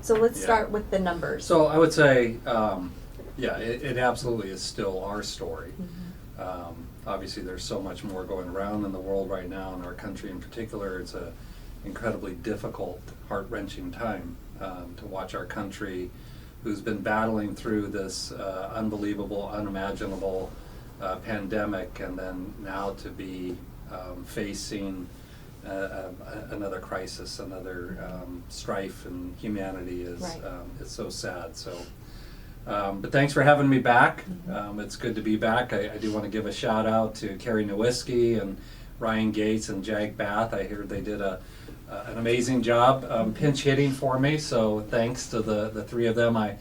So let's Yeah. start with the numbers. So I would say, yeah, it absolutely is still our story. Obviously, there's so much more going around in the world right now, in our country in particular. It's a incredibly difficult, heart-wrenching time to watch our country, who's been battling through this unbelievable, unimaginable pandemic, and then now to be facing another crisis, another strife in humanity is Right. it's so sad. So, but thanks for having me back. It's good to be back. I do want to give a shout out to Carrie Nowicki and Ryan Gates and Jag Bath. I hear they did an amazing job pinch hitting for me. So thanks to the three of them. I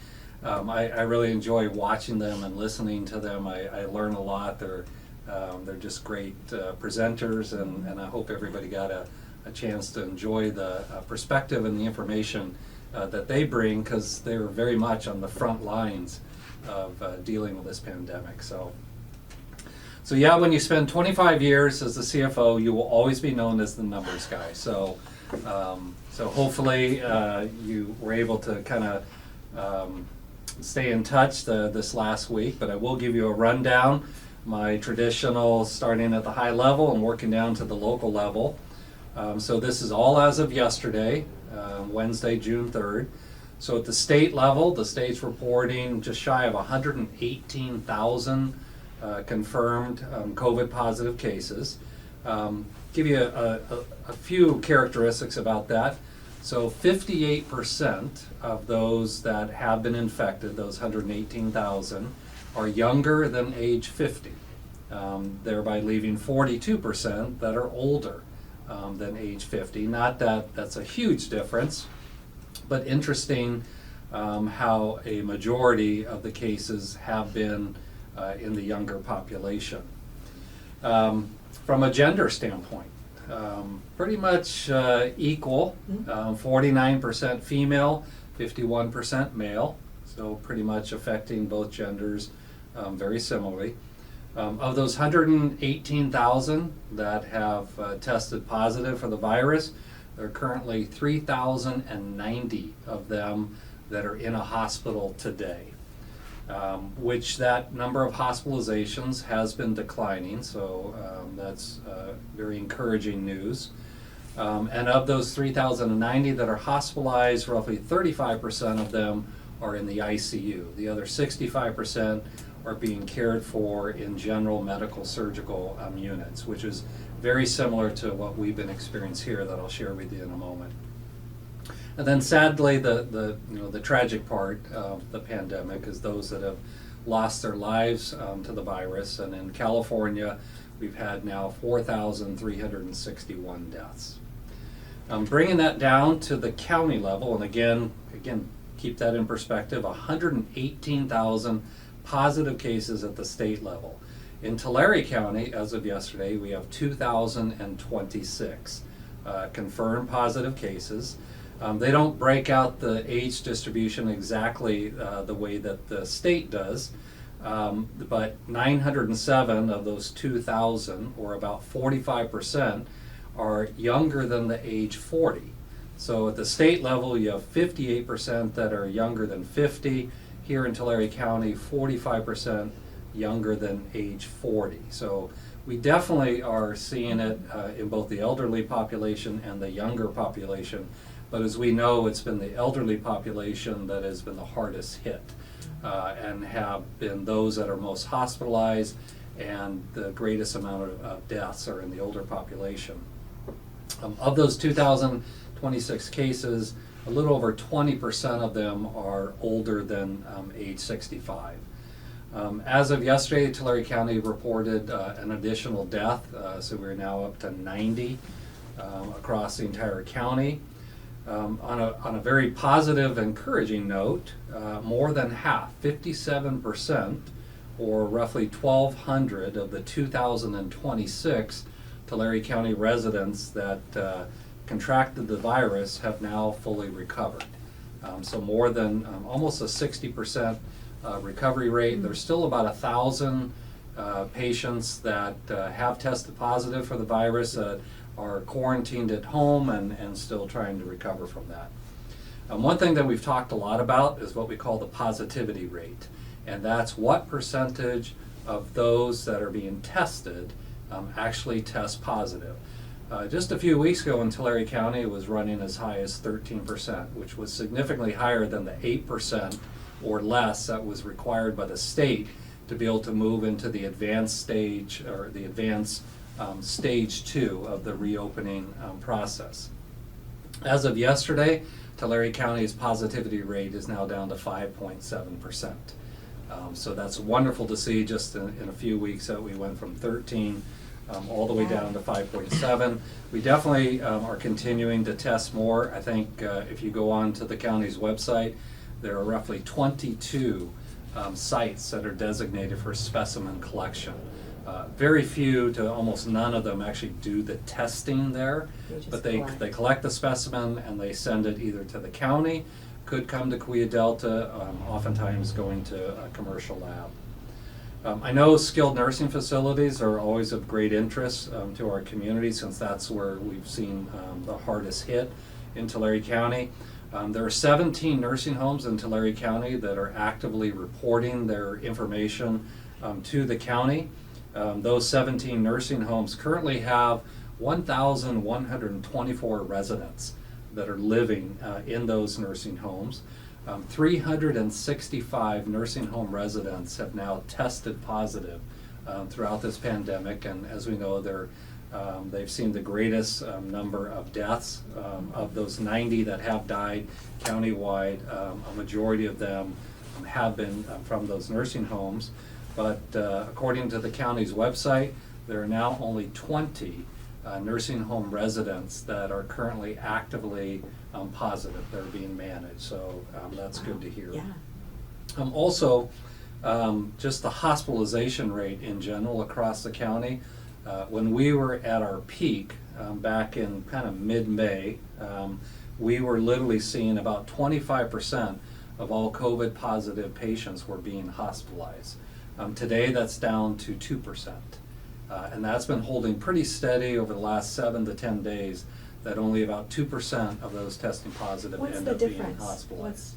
really enjoy watching them and listening to them. I learn a lot. They're just great presenters, and I hope everybody got a chance to enjoy the perspective and the information that they bring, because they're very much on the front lines of dealing with this pandemic. So yeah, when you spend 25 years as the CFO, you will always be known as the numbers guy. So hopefully you were able to kind of stay in touch this last week, but I will give you a rundown. My traditional, starting at the high level and working down to the local level. So this is all as of yesterday, Wednesday, June 3rd. So at the state level, the state's reporting just shy of 118,000 confirmed COVID positive cases. Give you a few characteristics about that. So 58% of those that have been infected, those 118,000, are younger than age 50, thereby leaving 42% that are older than age 50. Not that that's a huge difference, but interesting how a majority of the cases have been in the younger population. From a gender standpoint, pretty much equal, 49% female, 51% male, so pretty much affecting both genders very similarly. Of those 118,000 that have tested positive for the virus, there are currently 3,090 of them that are in a hospital today, which that number of hospitalizations has been declining, so that's very encouraging news. And of those 3,090 that are hospitalized, roughly 35% of them are in the ICU. The other 65% are being cared for in general medical surgical units, which is very similar to what we've been experiencing here that I'll share with you in a moment. And then sadly, the tragic part of the pandemic is those that have lost their lives to the virus. And in California, we've had now 4,361 deaths. Bringing that down to the county level, and again, keep that in perspective, 118,000 positive cases at the state level. In Tulare County, as of yesterday, we have 2,026 confirmed positive cases. They don't break out the age distribution exactly the way that the state does, but 907 of those 2,000, or about 45%, are younger than the age 40. So at the state level, you have 58% that are younger than 50. Here in Tulare County, 45% younger than age 40. So we definitely are seeing it in both the elderly population and the younger population. But as we know, it's been the elderly population that has been the hardest hit and have been those that are most hospitalized, and the greatest amount of deaths are in the older population. Of those 2,026 cases, a little over 20% of them are older than age 65. As of yesterday, Tulare County reported an additional death, so we're now up to 90 across the entire county. On a very positive, encouraging note, more than half, 57%, or roughly 1,200 of the 2,026 Tulare County residents that contracted the virus have now fully recovered. So more than almost a 60% recovery rate. There's still about 1,000 patients that have tested positive for the virus that are quarantined at home and still trying to recover from that. One thing that we've talked a lot about is what we call the positivity rate, and that's what percentage of those that are being tested actually test positive. Just a few weeks ago in Tulare County, it was running as high as 13%, which was significantly higher than the 8% or less that was required by the state to be able to move into the advanced stage, or the advanced stage 2 of the reopening process. As of yesterday, Tulare County's positivity rate is now down to 5.7%. So that's wonderful to see. Just in a few weeks that we went from 13 all the way down to 5.7. We definitely are continuing to test more. I think if you go on to the county's website, there are roughly 22 sites that are designated for specimen collection. Very few to almost none of them actually do the testing there, but they collect the specimen and they send it either to the county, could come to Cahuilla Delta, oftentimes going to a commercial lab. I know skilled nursing facilities are always of great interest to our community, since that's where we've seen the hardest hit in Tulare County. There are 17 nursing homes in Tulare County that are actively reporting their information to the county. Those 17 nursing homes currently have 1,124 residents that are living in those nursing homes. 365 nursing home residents have now tested positive throughout this pandemic, and as we know, they've seen the greatest number of deaths. Of those 90 that have died countywide, a majority of them have been from those nursing homes. But according to the county's website, there are now only 20 nursing home residents that are currently actively positive. They're being managed, so that's good to hear. Yeah. Also, just the hospitalization rate in general across the county. When we were at our peak back in kind of mid-May, we were literally seeing about 25% of all COVID positive patients were being hospitalized. Today that's down to 2%. And that's been holding pretty steady over the last 7 to 10 days, that only about 2% of those testing positive What's end the up being difference? hospitalized.